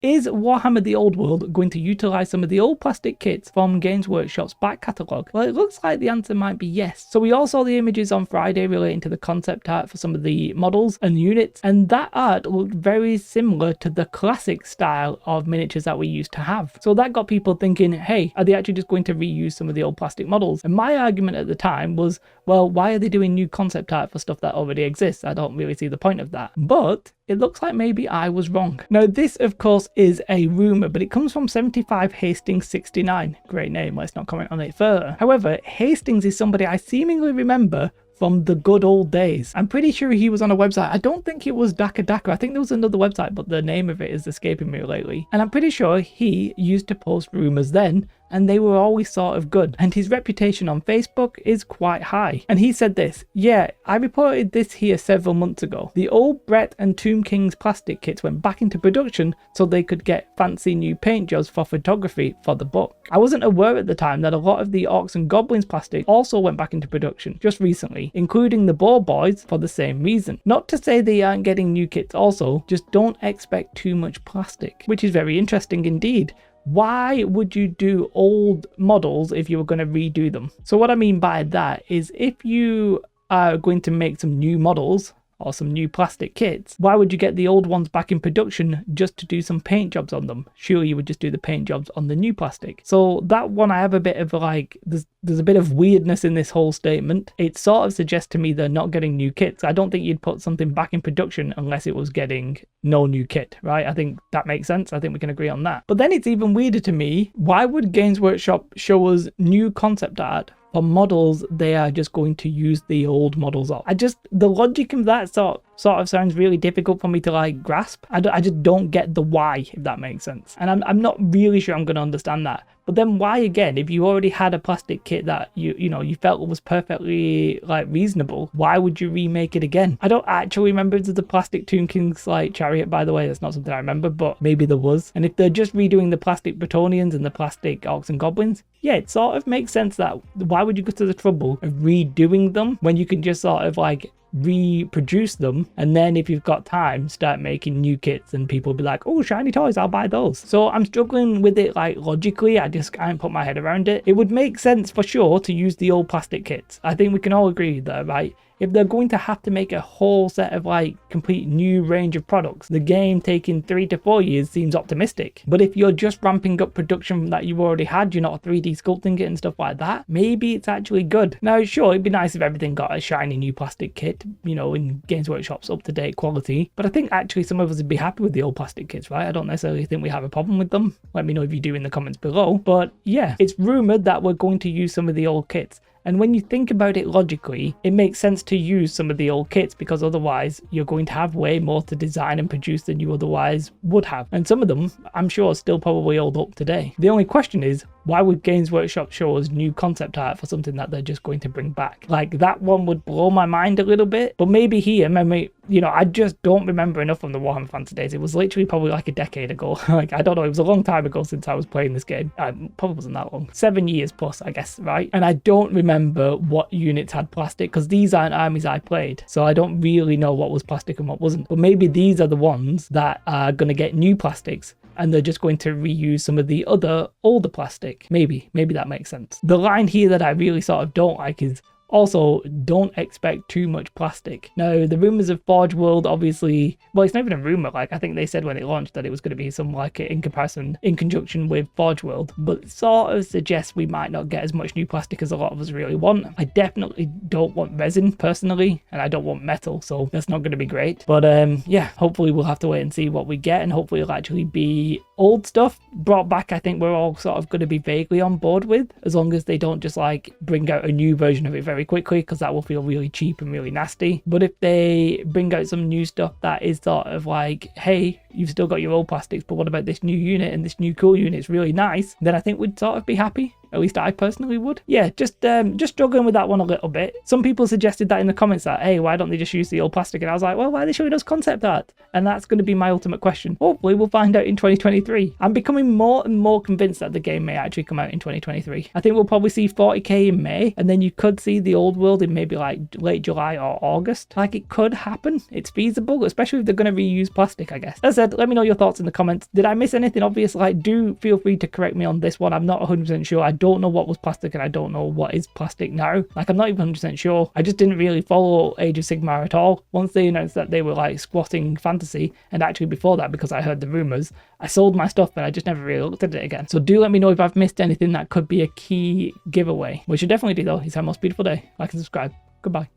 Is Warhammer The Old World going to utilise some of the old plastic kits from Games Workshop's back catalogue? Well, it looks like the answer might be yes. So we all saw the images on Friday relating to the concept art for some of the models and units, and that art looked very similar to the classic style of miniatures that we used to have. So that got people thinking, hey, are they actually just going to reuse some of the old plastic models? And my argument at the time was, well, why are they doing new concept art for stuff that already exists? I don't really see the point of that. But it looks like maybe I was wrong. Now, this, of course, is a rumour, but it comes from 75 Hastings 69. Great name, let's not comment on it further. However, Hastings is somebody I seemingly remember from the good old days. I'm pretty sure he was on a website. I don't think it was Daka Daka. I think there was another website, but the name of it is escaping me lately. And I'm pretty sure he used to post rumours then, and they were always sort of good. And his reputation on Facebook is quite high. And he said this, yeah, I reported this here several months ago. The old Brett and Tomb King's plastic kits went back into production so they could get fancy new paint jobs for photography for the book. I wasn't aware at the time that a lot of the Orcs and Goblins plastic also went back into production just recently, including the Boar Boys for the same reason. Not to say they aren't getting new kits also, just don't expect too much plastic, which is very interesting indeed. Why would you do old models if you were going to redo them? So what I mean by that is if you are going to make some new models or some new plastic kits, why would you get the old ones back in production just to do some paint jobs on them? Surely you would just do the paint jobs on the new plastic. So that one, I have a bit of like, there's a bit of weirdness in this whole statement. It sort of suggests to me they're not getting new kits. I don't think you'd put something back in production unless it was getting no new kit, right? I think that makes sense. I think we can agree on that. But then it's even weirder to me. Why would Games Workshop show us new concept art for models they are just going to use the old models of? The logic of that sort of sounds really difficult for me to like grasp. I just don't get the why, if that makes sense. And I'm not really sure I'm going to understand that. But then why again, if you already had a plastic kit that you felt was perfectly like reasonable, why would you remake it again? I don't actually remember if there's a plastic Tomb King's like chariot, by the way. That's not something I remember, but maybe there was. And if they're just redoing the plastic Bretonians and the plastic Orcs and Goblins, yeah, it sort of makes sense that why would you go to the trouble of redoing them when you can just sort of like reproduce them, and then if you've got time start making new kits and people will be like, oh, shiny toys, I'll buy those. So I'm struggling with it like logically. I can't put my head around it. It would make sense for sure to use the old plastic kits. I think we can all agree there, right? If they're going to have to make a whole set of like complete new range of products, the game taking 3 to 4 years seems optimistic. But if you're just ramping up production that you've already had, you're not 3D sculpting it and stuff like that, maybe it's actually good. Now, sure, it'd be nice if everything got a shiny new plastic kit, in Games Workshop's up-to-date quality. But I think actually some of us would be happy with the old plastic kits, right? I don't necessarily think we have a problem with them. Let me know if you do in the comments below. But yeah, it's rumored that we're going to use some of the old kits. And when you think about it logically, it makes sense to use some of the old kits because otherwise you're going to have way more to design and produce than you otherwise would have. And some of them, I'm sure, still probably hold up today. The only question is, why would Games Workshop show us new concept art for something that they're just going to bring back? Like, that one would blow my mind a little bit. But maybe here, I just don't remember enough from the Warhammer Fantasy days. It was literally probably like a decade ago. Like, I don't know, it was a long time ago since I was playing this game. Probably wasn't that long. 7 years plus, I guess, right? And I don't remember what units had plastic because these aren't armies I played. So I don't really know what was plastic and what wasn't. But maybe these are the ones that are going to get new plastics, and they're just going to reuse some of the other older plastic. Maybe that makes sense. The line here that I really sort of don't like is also, don't expect too much plastic. Now, the rumours of Forge World, obviously, well, it's not even a rumour. Like, I think they said when it launched that it was going to be some, like, in conjunction with Forge World. But it sort of suggests we might not get as much new plastic as a lot of us really want. I definitely don't want resin, personally, and I don't want metal, so that's not going to be great. But, yeah, hopefully we'll have to wait and see what we get, and hopefully it'll actually be old stuff brought back. I think we're all sort of going to be vaguely on board with, as long as they don't just, like, bring out a new version of it very quickly, because that will feel really cheap and really nasty. But if they bring out some new stuff that is sort of like, hey, you've still got your old plastics, but what about this new unit, and this new cool unit, it's really nice, then I think we'd sort of be happy. At least I personally would. Yeah, just struggling with that one a little bit. Some people suggested that in the comments that, hey, why don't they just use the old plastic? And I was like, well, why are they showing us concept art? And that's going to be my ultimate question. Hopefully we'll find out in 2023. I'm becoming more and more convinced that the game may actually come out in 2023. I think we'll probably see 40k in May, and then you could see the old world in maybe like late July or August. Like, it could happen. It's feasible, especially if they're going to reuse plastic, I guess. As I said, let me know your thoughts in the comments. Did I miss anything obvious? Like, do feel free to correct me on this one. I'm not 100% sure. I don't know what was plastic and I don't know what is plastic now. Like, I'm not even 100% sure. I just didn't really follow Age of Sigmar at all. Once they announced that they were like squatting fantasy, and actually before that, because I heard the rumours, I sold my stuff and I just never really looked at it again. So do let me know if I've missed anything that could be a key giveaway. What you should definitely do though is have a most beautiful day. Like and subscribe. Goodbye.